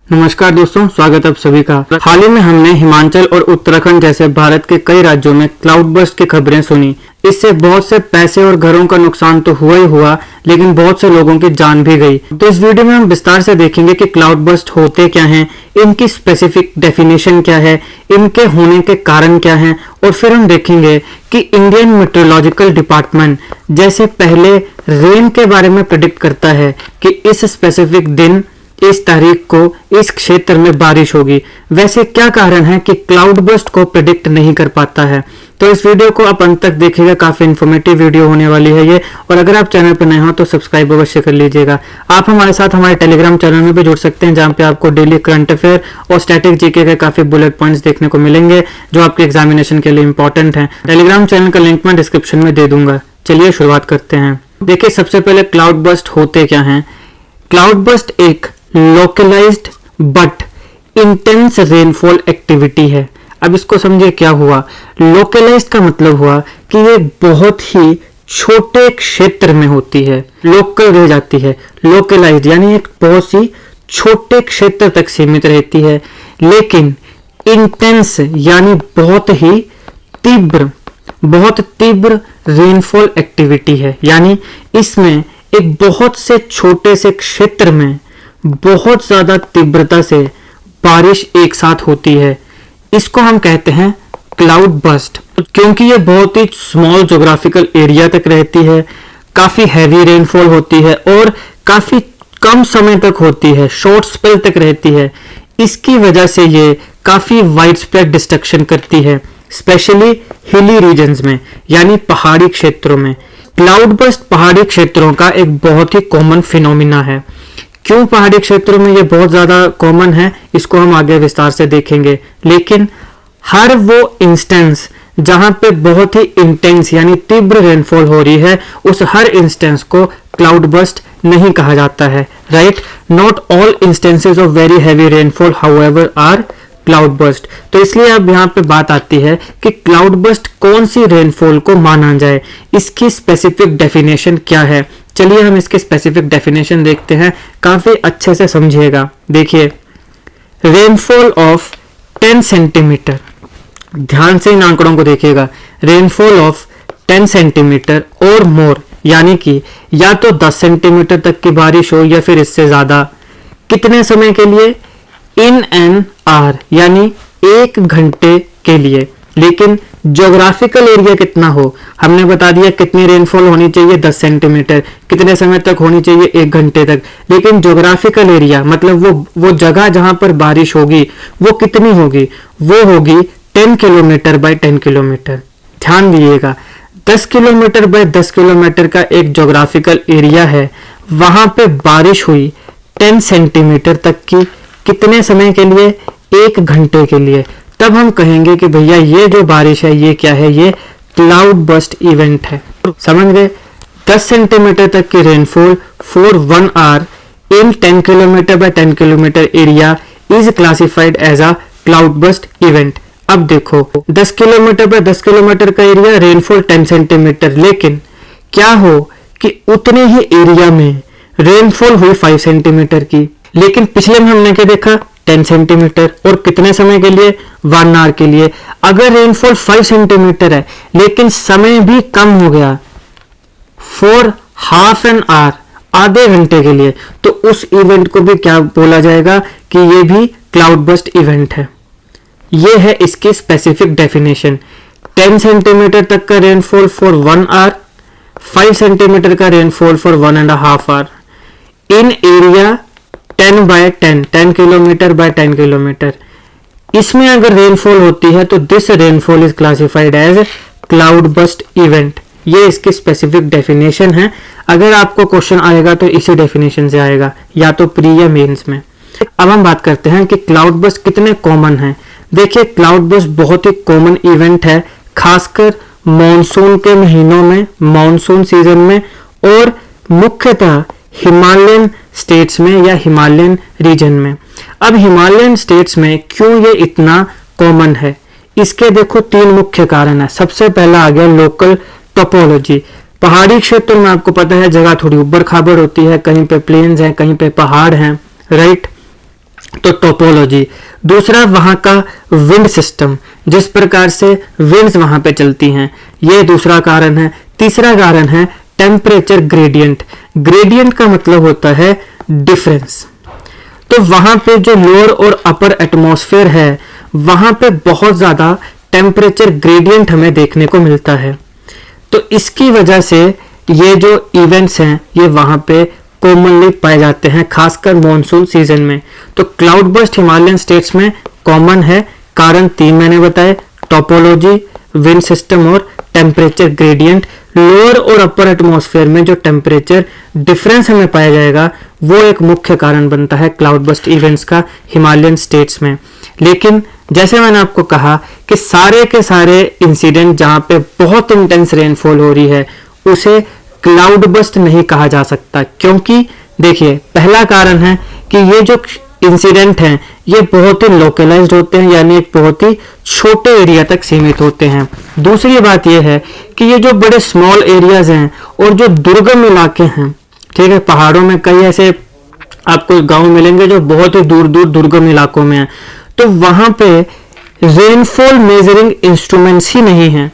नमस्कार दोस्तों, स्वागत है आप सभी का। हाल ही में हमने हिमाचल और उत्तराखंड जैसे भारत के कई राज्यों में क्लाउड बर्स्ट की खबरें सुनी। इससे बहुत से पैसे और घरों का नुकसान तो हुआ ही हुआ, लेकिन बहुत से लोगों की जान भी गई। तो इस वीडियो में हम विस्तार से देखेंगे कि क्लाउड बर्स्ट होते क्या हैं, इनकी स्पेसिफिक डेफिनेशन क्या है, इनके होने के कारण क्या हैं, और फिर हम देखेंगे कि इंडियन मेट्रोलॉजिकल डिपार्टमेंट जैसे पहले रेन के बारे में प्रिडिक्ट करता है कि इस स्पेसिफिक दिन इस तारीख को इस क्षेत्र में बारिश होगी, वैसे क्या कारण है कि क्लाउड बर्स्ट को प्रिडिक्ट नहीं कर पाता है। तो इस वीडियो को आप अंत तक देखिएगा, काफी इन्फॉर्मेटिव वीडियो होने वाली है ये। और अगर आप चैनल पर नए हो तो सब्सक्राइब अवश्य कर लीजिएगा। आप हमारे साथ हमारे टेलीग्राम चैनल में भी जुड़ सकते हैं, जहां पे आपको डेली करंट अफेयर और स्टैटिक जीके के काफी बुलेट पॉइंट्स देखने को मिलेंगे जो आपके एग्जामिनेशन के लिए इंपॉर्टेंट है। टेलीग्राम चैनल का लिंक मैं डिस्क्रिप्शन में दे दूंगा। चलिए शुरुआत करते हैं। देखिए, सबसे पहले क्लाउड बर्स्ट होते क्या हैं। क्लाउड बर्स्ट एक localised but intense rainfall activity है। अब इसको समझिए क्या हुआ। लोकलाइज्ड का मतलब हुआ कि ये बहुत ही छोटे क्षेत्र में होती है, लोकल रह जाती है। लोकलाइज्ड यानी एक बहुत ही छोटे क्षेत्र तक सीमित रहती है, लेकिन इंटेंस यानी बहुत तीव्र रेनफॉल एक्टिविटी है। यानी इसमें एक बहुत से छोटे से क्षेत्र में बहुत ज्यादा तीव्रता से बारिश एक साथ होती है। इसको हम कहते हैं क्लाउड बर्स्ट। क्योंकि ये बहुत ही स्मॉल ज्योग्राफिकल एरिया तक रहती है, काफी हैवी रेनफॉल होती है और काफी कम समय तक होती है, शॉर्ट स्पेल तक रहती है। इसकी वजह से ये काफी वाइड स्प्रेड डिस्ट्रक्शन करती है, स्पेशली हिली रीजन्स में यानी पहाड़ी क्षेत्रों में। क्लाउड बर्स्ट पहाड़ी क्षेत्रों का एक बहुत ही कॉमन फिनोमिना है। क्यों पहाड़ी क्षेत्रों में ये बहुत ज्यादा कॉमन है, इसको हम आगे विस्तार से देखेंगे। लेकिन हर वो इंस्टेंस जहां पे बहुत ही इंटेंस यानी तीव्र रेनफॉल हो रही है, उस हर इंस्टेंस को क्लाउड बर्स्ट नहीं कहा जाता है। Right, not all instances of very heavy rainfall however are cloud burst. तो इसलिए अब यहाँ पे बात आती है कि क्लाउड बर्स्ट कौन सी रेनफॉल को माना जाए, इसकी स्पेसिफिक डेफिनेशन क्या है। चलिए हम इसके स्पेसिफिक डेफिनेशन देखते हैं, काफी अच्छे से समझिएगा। देखिए, रेनफॉल ऑफ 10 सेंटीमीटर, ध्यान से इन आंकड़ों को देखिएगा। रेनफॉल ऑफ 10 सेंटीमीटर और मोर, यानी कि या तो 10 सेंटीमीटर तक की बारिश हो या फिर इससे ज्यादा, कितने समय के लिए, इन एन आवर यानी 1 घंटे के लिए। लेकिन ज्योग्राफिकल एरिया कितना हो, हमने बता दिया कितनी रेनफॉल होनी चाहिए, 10 सेंटीमीटर, कितने समय तक होनी चाहिए, 1 घंटे तक। लेकिन ज्योग्राफिकल एरिया मतलब वो जगह जहां पर बारिश होगी वो कितनी होगी, वो होगी 10 किलोमीटर बाय 10 किलोमीटर। ध्यान दीजिएगा, 10 किलोमीटर बाय 10 किलोमीटर का एक ज्योग्राफिकल एरिया है, वहां पे बारिश हुई 10 सेंटीमीटर तक की, कितने समय के लिए, 1 घंटे के लिए। तब हम कहेंगे कि भैया ये जो बारिश है ये क्या है, ये क्लाउड बर्स्ट इवेंट है। समझ गए। 10 सेंटीमीटर तक की rainfall for 1 hour in 10 kilometre by 10 kilometre area is classified as a cloud burst event. अब देखो, 10 किलोमीटर बाय 10 किलोमीटर का एरिया, रेनफॉल 10 सेंटीमीटर, लेकिन क्या हो कि उतने ही एरिया में रेनफॉल हुई 5 सेंटीमीटर की। लेकिन पिछले में हमने क्या देखा, 10 सेंटीमीटर, और कितने समय के लिए, 1 आवर के लिए। अगर रेनफॉल 5 सेंटीमीटर है लेकिन समय भी कम हो गया, फॉर हाफ एन आवर, आधे घंटे के लिए, तो उस इवेंट को भी क्या बोला जाएगा कि ये भी क्लाउड बर्स्ट इवेंट है। ये है इसकी स्पेसिफिक डेफिनेशन। 10 सेंटीमीटर तक का रेनफॉल फॉर 1 आवर, 5 सेंटीमीटर का rainfall for 1.5 hour in area 10 by 10 kilometre by 10 kilometre. इसमें अगर रेनफॉल होती है तो this rainfall is classified as cloud burst event. ये इसकी स्पेसिफिक डेफिनेशन है। अगर आपको क्वेश्चन आएगा तो इसी डेफिनेशन से आएगा, या तो प्री या मेंस में। अब हम बात करते हैं कि क्लाउड बर्स्ट कितने कॉमन हैं। देखिए, क्लाउड बर्स्ट बहुत ही कॉमन इवेंट है, खासकर मॉनसून के महीनों में, मॉनसून सीजन में, और मुख्यतः हिमालयन स्टेट्स में या हिमालयन रीजन में। अब हिमालयन स्टेट्स में क्यों ये इतना कॉमन है, इसके देखो 3 मुख्य कारण है। सबसे पहला आ गया लोकल टोपोलॉजी। पहाड़ी क्षेत्र में आपको पता है जगह थोड़ी ऊबड़ खाबड़ होती है, कहीं पे प्लेन्स हैं, कहीं पे पहाड़ हैं, राइट। तो टोपोलॉजी। दूसरा वहाँ का विंड सिस्टम, जिस प्रकार से विंड्स वहाँ पे चलती हैं, ये दूसरा कारण है। तीसरा कारण है टेम्परेचर ग्रेडियंट। ग्रेडियंट का मतलब होता है डिफरेंस। तो वहाँ पे जो लोअर और अपर एटमॉस्फेयर है वहाँ पे बहुत ज़्यादा टेम्परेचर ग्रेडियंट हमें देखने को मिलता है। तो इसकी वजह से ये जो इवेंट्स हैं ये वहाँ पे कॉमनली पाए जाते हैं, खासकर मॉनसून सीजन में। तो क्लाउड बर्स्ट हिमालयन स्टेट्स में कॉमन है। कारण 3 मैंने बताए, टोपोलॉजी, विंड सिस्टम और टेम्परेचर ग्रेडियंट। लोअर और अपर एटमॉस्फेयर में जो टेम्परेचर डिफरेंस हमें पाया जाएगा वो एक मुख्य कारण बनता है क्लाउड बर्स्ट इवेंट्स का हिमालयन स्टेट्स में। लेकिन जैसे मैंने आपको कहा कि सारे के सारे इंसिडेंट जहाँ पे बहुत इंटेंस रेनफॉल हो रही है उसे क्लाउड बर्स्ट नहीं कहा जा सकता, क्योंकि देखिए पहला कारण है कि ये जो इंसिडेंट हैं ये बहुत ही लोकलाइज्ड होते हैं, यानी एक बहुत ही छोटे एरिया तक सीमित होते हैं। दूसरी बात ये है कि ये जो बड़े स्मॉल एरियाज हैं और जो दुर्गम इलाके हैं, ठीक है, पहाड़ों में कई ऐसे आपको गांव मिलेंगे जो बहुत ही दूर दूर दुर्गम इलाकों में हैं, तो वहां पे रेनफॉल मेजरिंग इंस्ट्रूमेंट्स ही नहीं है।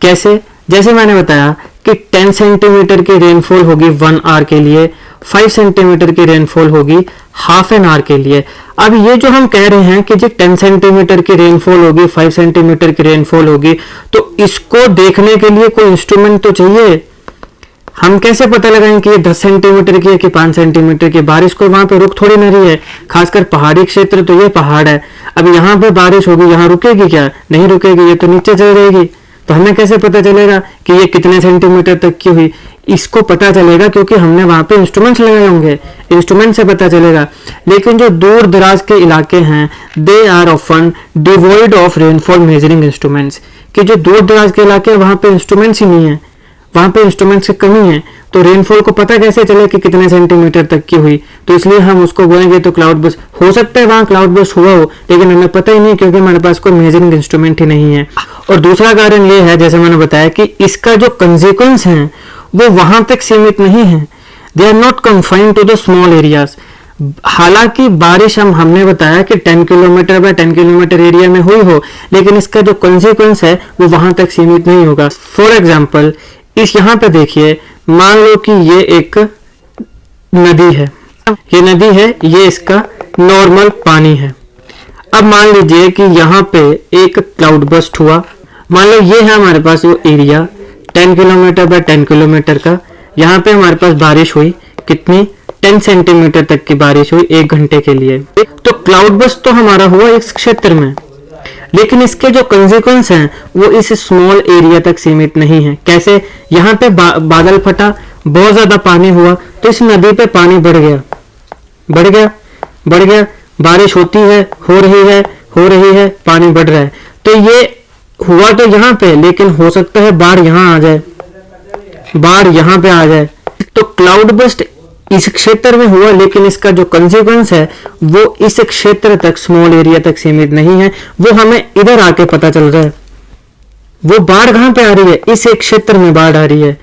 कैसे? जैसे मैंने बताया कि 10 सेंटीमीटर की रेनफॉल होगी 1 आवर के लिए, 5 सेंटीमीटर की रेनफॉल होगी हाफ एन आवर के लिए। अब ये जो हम कह रहे हैं कि जी 10 सेंटीमीटर की रेनफॉल होगी, 5 सेंटीमीटर की रेनफॉल होगी, तो इसको देखने के लिए कोई इंस्ट्रूमेंट तो चाहिए। हम कैसे पता लगाएं कि ये 10 सेंटीमीटर की है कि 5 सेंटीमीटर की? बारिश को वहां पे रुक थोड़ी न रही है, खासकर पहाड़ी क्षेत्र, तो ये पहाड़ है। अब यहाँ पे बारिश होगी, यहाँ रुकेगी क्या? नहीं रुकेगी, ये तो नीचे चल जाएगी। तो हमें कैसे पता चलेगा कि ये कितने सेंटीमीटर तक की हुई? इसको पता चलेगा क्योंकि हमने वहां पे इंस्ट्रूमेंट्स लगाए होंगे, इंस्ट्रूमेंट से पता चलेगा। लेकिन जो दूर दराज के इलाके हैं they are often devoid of rainfall measuring instruments, कि जो दूर दराज के इलाके हैं वहां पे इंस्ट्रूमेंट्स ही नहीं है, वहां पे इंस्ट्रूमेंट्स की कमी है। तो रेनफॉल को पता कैसे चले कि कितने सेंटीमीटर तक की हुई? तो इसलिए हम उसको बोलेंगे तो क्लाउड बर्स्ट हो सकता है, वहां क्लाउड बर्स्ट हुआ हो, लेकिन हमें पता ही नहीं क्योंकि हमारे पास कोई मेजरिंग इंस्ट्रूमेंट ही नहीं है। और दूसरा कारण ये है, जैसे मैंने बताया, कि इसका जो कंसिक्वेंस है वो वहां तक सीमित नहीं है। They are not confined to the small areas. हालांकि बारिश हमने बताया कि 10 किलोमीटर बाय 10 किलोमीटर एरिया में हुई हो, लेकिन इसका जो कंसिक्वेंस है वो वहां तक सीमित नहीं होगा। फॉर एग्जाम्पल इस यहाँ पे देखिए, मान लो कि ये एक नदी है, ये नदी है, ये इसका नॉर्मल पानी है। अब मान लीजिए कि यहाँ पे एक क्लाउड बर्स्ट हुआ। मान लो ये है हमारे पास वो एरिया 10 किलोमीटर बाय 10 किलोमीटर का। यहाँ पे हमारे पास बारिश हुई, कितनी? 10 सेंटीमीटर तक की बारिश हुई 1 घंटे के लिए। तो क्लाउड बर्स्ट तो हमारा हुआ इस क्षेत्र में, लेकिन इसके जो कंसिक्वेंस हैं वो इस स्मॉल एरिया तक सीमित नहीं है। कैसे? यहाँ पे बादल फटा, बहुत ज्यादा पानी हुआ, तो इस नदी पे पानी बढ़ गया, बढ़ गया, बढ़ गया। बारिश होती है, हो रही है, पानी बढ़ रहा है। तो ये हुआ तो यहाँ पे, लेकिन हो सकता है बाढ़ यहाँ आ जाए, बाढ़ यहाँ पे आ जाए। तो क्लाउड बर्स्ट इस क्षेत्र में हुआ, लेकिन इसका जो कंसिक्वेंस है वो इस क्षेत्र तक, स्मॉल एरिया तक सीमित नहीं है। वो हमें इधर आके पता चल रहा है। वो बाढ़ कहां पे आ रही है? इस एक क्षेत्र में बाढ़ आ रही है।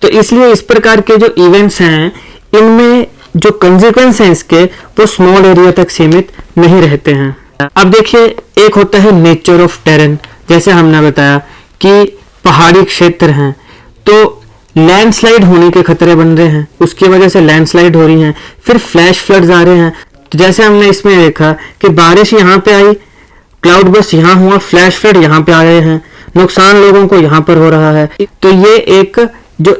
तो इसलिए इस प्रकार के जो इवेंट्स हैं इनमें जो कंसिक्वेंस है इसके वो स्मॉल एरिया तक सीमित नहीं रहते हैं। अब देखिए, एक होता है नेचर ऑफ टेरेन। जैसे हमने बताया कि पहाड़ी क्षेत्र हैं तो लैंडस्लाइड होने के खतरे बन रहे हैं, उसकी वजह से लैंडस्लाइड हो रही हैं, फिर फ्लैश फ्लड्स आ रहे हैं। तो जैसे हमने इसमें देखा कि बारिश यहाँ पे आई, क्लाउड बर्स्ट यहाँ हुआ, फ्लैश फ्लड यहाँ पे आ रहे हैं, नुकसान लोगों को यहाँ पर हो रहा है। तो ये एक जो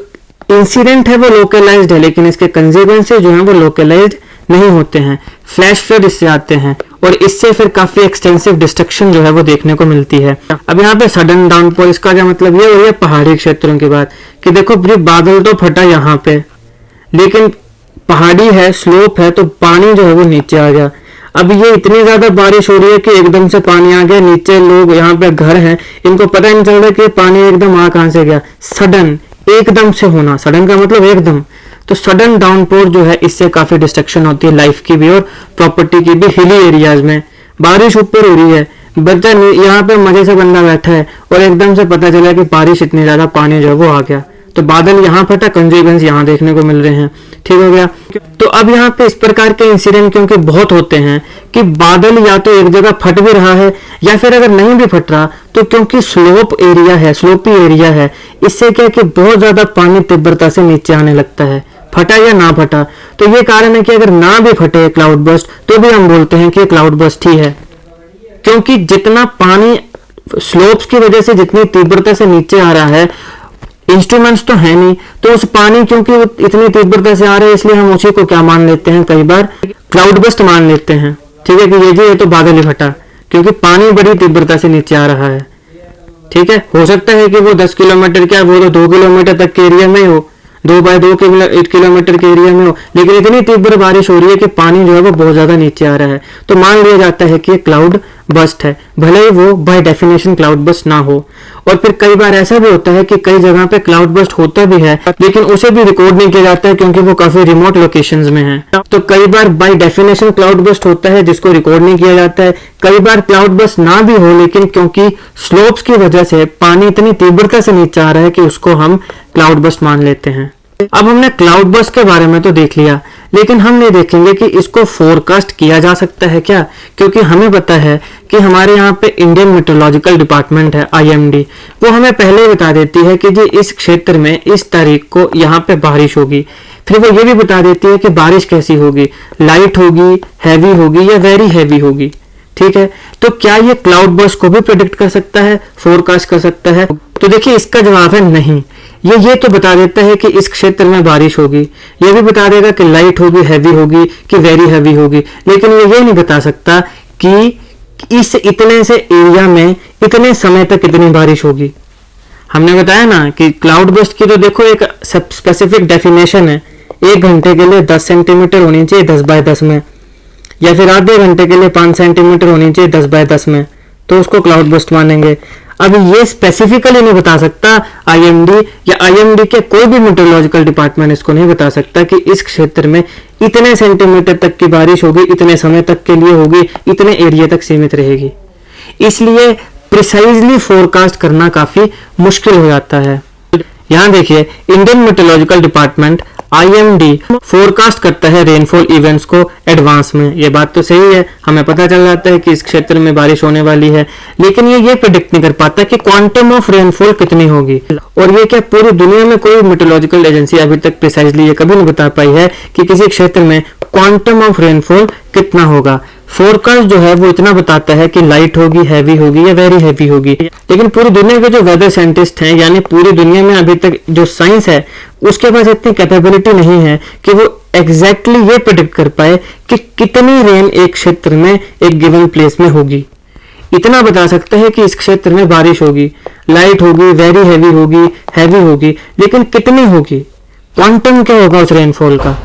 इंसिडेंट है वो लोकलाइज्ड है, लेकिन इसके कंसिक्वेंसेस जो हैं वो लोकलाइज्ड नहीं होते हैं। फ्लैश फ्लड इससे आते हैं और इससे फिर काफी एक्सटेंसिव डिस्ट्रक्शन जो है वो देखने को मिलती है। अब यहाँ पे सडन डाउनपोर, इसका क्या मतलब ये हो रही है पहाड़ी क्षेत्रों की बात, कि देखो बादल तो फटा यहाँ पे, लेकिन पहाड़ी है, स्लोप है, तो पानी जो है वो नीचे आ गया। अब ये इतनी ज्यादा बारिश हो रही है कि एकदम से पानी आ गया नीचे, लोग यहाँ पे घर हैं, इनको पता ही नहीं चल रहा कि पानी एकदम आ कहां से गया। सडन, एकदम से होना, सडन का मतलब एकदम। तो सडन डाउनपोर जो है इससे काफी डिस्ट्रक्शन होती है लाइफ की भी और प्रॉपर्टी की भी। हिली एरियाज में बारिश ऊपर हो रही है, बच्चा यहाँ पे मजे से बंदा बैठा है और एकदम से पता चला कि बारिश इतनी ज्यादा, पानी जो है वो आ गया, तो बादल यहाँ फटा, कंजर्वेंस यहाँ देखने को मिल रहे हैं। ठीक हो गया। तो अब यहाँ पे इस प्रकार के इंसिडेंट क्योंकि बहुत होते हैं कि बादल या तो एक जगह फट भी रहा है, या फिर अगर नहीं भी फट रहा तो क्योंकि स्लोपी एरिया है, इससे क्या कि बहुत ज्यादा पानी तीव्रता से नीचे आने लगता है, फटा या ना फटा। तो ये कारण है कि अगर ना भी फटे क्लाउड बर्स्ट तो भी हम बोलते हैं कि क्लाउड बर्स्ट ही है, क्योंकि जितना पानी स्लोप्स की वजह से जितनी तीव्रता से नीचे आ रहा है, इंस्ट्रूमेंट्स तो है नहीं, तो उस पानी क्योंकि इतनी तीव्रता से आ रहा है, इसलिए हम उसी को क्या मान लेते हैं, कई बार क्लाउड बर्स्ट मान लेते हैं। ठीक है कि ये तो बादल ही फटा, क्योंकि पानी बड़ी तीव्रता से नीचे आ रहा है। ठीक है, हो सकता है कि वो 10 किलोमीटर क्या, वो तो 2 किलोमीटर तक के एरिया में हो, 2 बाय 2 किलोमीटर के एरिया में हो, लेकिन इतनी तीव्र बारिश हो रही है कि पानी जो है वो बहुत ज्यादा नीचे आ रहा है, तो मान लिया जाता है कि क्लाउड बस्ट है, भले ही वो बाय डेफिनेशन क्लाउड बस्ट ना हो। और फिर कई बार ऐसा भी होता है कि कई जगह पे क्लाउड बस्ट होता भी है, लेकिन उसे भी रिकॉर्ड नहीं किया जाता है क्योंकि वो काफी रिमोट लोकेशंस में है। तो कई बार बाय डेफिनेशन क्लाउड बस्ट होता है जिसको रिकॉर्ड नहीं किया जाता है, कई बार क्लाउड बस्ट ना भी हो, लेकिन क्योंकि स्लोप्स की वजह से पानी इतनी तीव्रता से नीचे आ रहा है कि उसको हम क्लाउड बस्ट मान लेते हैं। अब हमने क्लाउड बर्स्ट के बारे में तो देख लिया, लेकिन हम ये देखेंगे कि इसको फोरकास्ट किया जा सकता है क्या, क्योंकि हमें पता है कि हमारे यहाँ पे इंडियन मेट्रोलॉजिकल डिपार्टमेंट है IMD, वो हमें पहले ही बता देती है कि जी इस क्षेत्र में इस तारीख को यहाँ पे बारिश होगी। फिर वो ये भी बता देती है कि बारिश कैसी होगी, लाइट होगी, हैवी होगी या वेरी हैवी होगी। ठीक है, तो क्या ये क्लाउड बर्स्ट को भी प्रेडिक्ट कर सकता है, फोरकास्ट कर सकता है? तो देखिए इसका जवाब है नहीं। ये तो बता देता है कि इस क्षेत्र में बारिश होगी, ये भी बता देगा कि लाइट होगी, हैवी होगी कि वेरी हैवी होगी, लेकिन ये नहीं बता सकता कि इस इतने से एरिया में इतने समय तक कितनी बारिश होगी। हमने बताया ना कि क्लाउड बर्स्ट की तो देखो एक स्पेसिफिक डेफिनेशन है, 1 घंटे के लिए 10 सेंटीमीटर होनी चाहिए 10 बाय 10 में, या फिर आधे घंटे के लिए 5 सेंटीमीटर होनी चाहिए 10 बाय 10 में, तो उसको क्लाउड बर्स्ट मानेंगे। अब ये स्पेसिफिकली नहीं बता सकता IMD, या IMD के कोई भी मेट्रोलॉजिकल डिपार्टमेंट इसको नहीं बता सकता कि इस क्षेत्र में इतने सेंटीमीटर तक की बारिश होगी, इतने समय तक के लिए होगी, इतने एरिया तक सीमित रहेगी। इसलिए प्रिसाइजली फोरकास्ट करना काफी मुश्किल हो जाता है। यहाँ देखिए Indian meteorological department IMD forecast करता है रेनफॉल इवेंट्स को एडवांस में। ये बात तो सही है, हमें पता चल जाता है कि इस क्षेत्र में बारिश होने वाली है, लेकिन ये प्रेडिक्ट नहीं कर पाता कि क्वांटम ऑफ रेनफॉल कितनी होगी। और ये क्या पूरी दुनिया में कोई मेट्रोलॉजिकल एजेंसी अभी तक प्रिसाइजली ये कभी नहीं बता पाई है कि किसी क्षेत्र में क्वांटम ऑफ रेनफॉल कितना होगा। फोरकास्ट जो है वो इतना बताता है कि लाइट होगी, हैवी होगी या वेरी हैवी होगी, लेकिन पूरी दुनिया के जो वेदर साइंटिस्ट हैं, यानी पूरी दुनिया में अभी तक जो साइंस है उसके पास इतनी कैपेबिलिटी नहीं है कि वो एग्जैक्टली ये प्रेडिक्ट कर पाए कि कितनी रेन एक क्षेत्र में एक गिवन प्लेस में होगी। इतना बता सकते हैं कि इस क्षेत्र में बारिश होगी, लाइट होगी, वेरी हैवी होगी, लेकिन कितनी होगी, क्वांटम क्या होगा उस रेनफॉल का,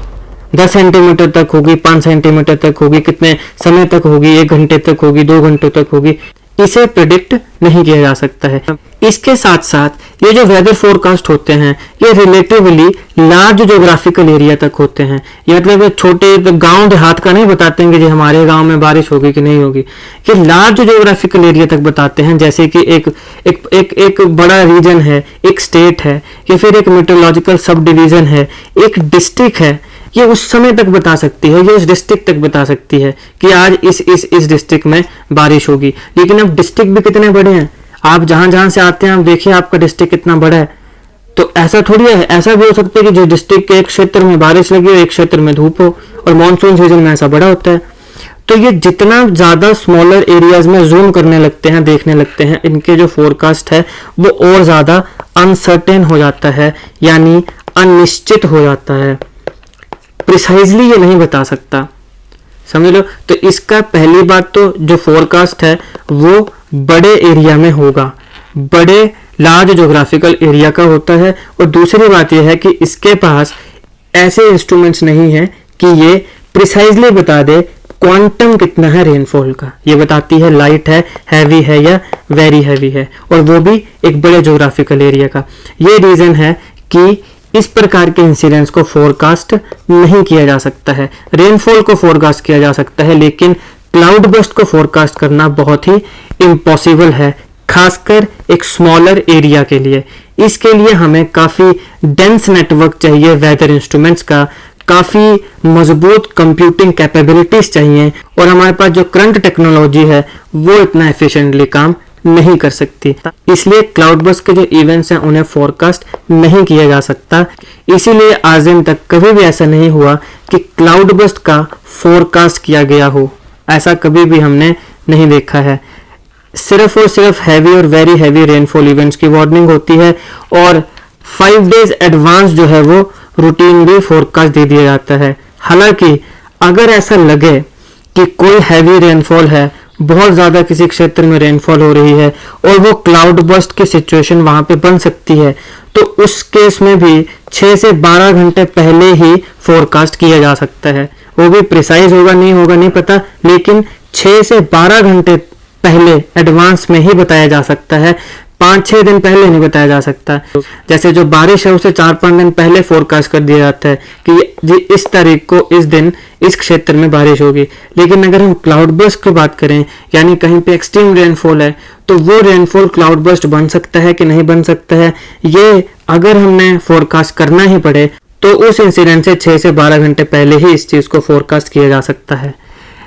10 सेंटीमीटर तक होगी, 5 सेंटीमीटर तक होगी, कितने समय तक होगी, 1 घंटे तक होगी, 2 घंटों तक होगी, इसे प्रेडिक्ट नहीं किया जा सकता है। इसके साथ साथ ये जो वेदर फोरकास्ट होते हैं ये रिलेटिवली लार्ज ज्योग्राफिकल एरिया तक होते हैं। ये मतलब छोटे गांव देहात का नहीं बताते हैं कि जी हमारे गांव में बारिश होगी कि नहीं होगी, ये लार्ज ज्योग्राफिकल एरिया तक बताते हैं। जैसे कि एक बड़ा रीजन है, एक स्टेट है, या फिर एक मेट्रोलॉजिकल सब डिवीजन है, एक डिस्ट्रिक्ट है, ये उस समय तक बता सकती है, ये उस डिस्ट्रिक्ट तक बता सकती है कि आज इस डिस्ट्रिक्ट में बारिश होगी। लेकिन अब डिस्ट्रिक्ट भी कितने बड़े हैं, आप जहां से आते हैं आप देखिए आपका डिस्ट्रिक्ट कितना बड़ा है। तो ऐसा थोड़ी है, ऐसा भी हो सकता है कि जो डिस्ट्रिक्ट के एक क्षेत्र में बारिश लगी हो, एक क्षेत्र में धूप हो, और मॉनसून सीजन में ऐसा बड़ा होता है। तो ये जितना ज्यादा स्मॉलर एरियाज में जूम करने लगते हैं, देखने लगते हैं, इनके जो फोरकास्ट है वो और ज्यादा अनसर्टेन हो जाता है, यानी अनिश्चित हो जाता है। प्रिसाइजली ये नहीं बता सकता, समझ लो। तो इसका पहली बात तो जो फोरकास्ट है वो बड़े एरिया में होगा, बड़े लार्ज ज्योग्राफिकल एरिया का होता है। और दूसरी बात यह है कि इसके पास ऐसे इंस्ट्रूमेंट्स नहीं है कि ये प्रिसाइजली बता दे क्वांटम कितना है रेनफॉल का। ये बताती है लाइट है, हैवी है या वेरी हैवी है, और वो भी एक बड़े ज्योग्राफिकल एरिया का। ये रीजन है कि इस प्रकार के इंसिडेंट्स को फोरकास्ट नहीं किया जा सकता है। रेनफॉल को फोरकास्ट किया जा सकता है, लेकिन क्लाउड बर्स्ट को फोरकास्ट करना बहुत ही इम्पॉसिबल है, खासकर एक स्मॉलर एरिया के लिए। इसके लिए हमें काफ़ी डेंस नेटवर्क चाहिए वेदर इंस्ट्रूमेंट्स का, काफ़ी मजबूत कंप्यूटिंग कैपेबिलिटीज चाहिए, और हमारे पास जो करंट टेक्नोलॉजी है वो इतना एफिशिएंटली काम नहीं कर सकती। इसलिए क्लाउड बर्स्ट के जो इवेंट्स हैं उन्हें फोरकास्ट नहीं किया जा सकता। इसीलिए आज दिन तक कभी भी ऐसा नहीं हुआ कि क्लाउड बर्स्ट का फोरकास्ट किया गया हो, ऐसा कभी भी हमने नहीं देखा है। सिर्फ और सिर्फ हैवी और वेरी हैवी रेनफॉल इवेंट्स की वार्निंग होती है, और 5 डेज एडवांस जो है वो रूटीनली फोरकास्ट दे दिया जाता है। हालांकि अगर ऐसा लगे कि कोई हैवी रेनफॉल है, बहुत ज़्यादा किसी क्षेत्र में रेनफॉल हो रही है और वो क्लाउड बर्स्ट की सिचुएशन वहाँ पे बन सकती है, तो उस केस में भी 6 से 12 घंटे पहले ही फोरकास्ट किया जा सकता है। वो भी प्रिसाइज होगा नहीं पता, लेकिन 6 से 12 घंटे पहले एडवांस में ही बताया जा सकता है, 5-6 दिन पहले नहीं बताया जा सकता। जैसे जो बारिश है उसे 4-5 दिन पहले फोरकास्ट कर दिया जाता है कि जी इस तारीख को इस दिन इस क्षेत्र में बारिश होगी। लेकिन अगर हम क्लाउड बर्स्ट की बात करें, यानी कहीं पे एक्सट्रीम रेनफॉल है, तो वो रेनफॉल क्लाउड बर्स्ट बन सकता है कि नहीं बन सकता है, ये अगर हमने फोरकास्ट करना ही पड़े तो उस इंसिडेंट से 6 से 12 घंटे पहले ही इस चीज़ को फोरकास्ट किया जा सकता है।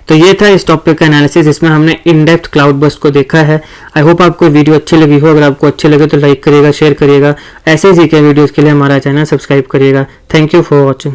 तो ये था इस टॉपिक का एनालिसिस, इसमें हमने इन डेप्थ क्लाउड बर्स्ट को देखा है। आई होप आपको वीडियो अच्छी लगी हो। अगर आपको अच्छी लगे तो लाइक करिएगा, शेयर करिएगा। ऐसे ही के वीडियोस के लिए हमारा चैनल सब्सक्राइब करिएगा। Thank you for watching.